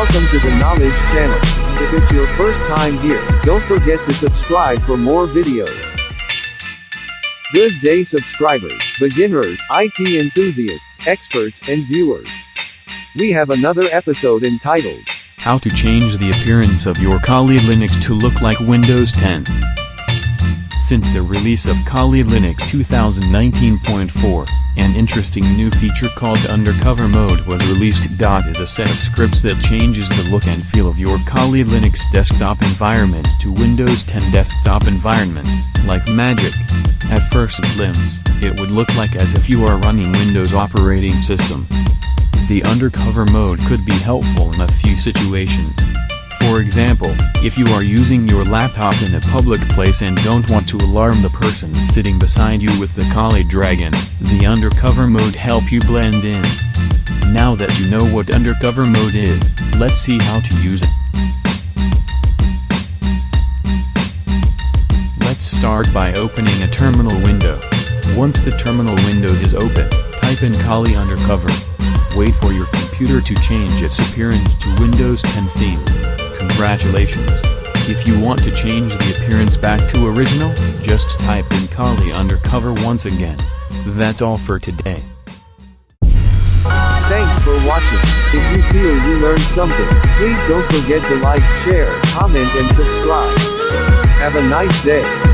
Welcome to the Knowledge channel. If it's your first time here, don't forget to subscribe for more videos. Good day subscribers, beginners, IT enthusiasts, experts, and viewers. We have another episode entitled, How to change the appearance of your Kali Linux to look like Windows 10. Since the release of Kali Linux 2019.4, an interesting new feature called Undercover Mode was released. Is a set of scripts that changes the look and feel of your Kali Linux desktop environment to Windows 10 desktop environment, like magic. At first glance, it would look like as if you are running Windows operating system. The Undercover Mode could be helpful in a few situations. For example, if you are using your laptop in a public place and don't want to alarm the person sitting beside you with the Kali Dragon, the Undercover Mode help you blend in. Now that you know what Undercover Mode is, let's see how to use it. Let's start by opening a terminal window. Once the terminal window is open, type in Kali Undercover. Wait for your computer to change its appearance to Windows 10 theme. Congratulations! If you want to change the appearance back to original, just type in Kali Undercover once again. That's all for today. Thanks for watching. If you feel you learned something, please don't forget to like, share, comment and subscribe. Have a nice day.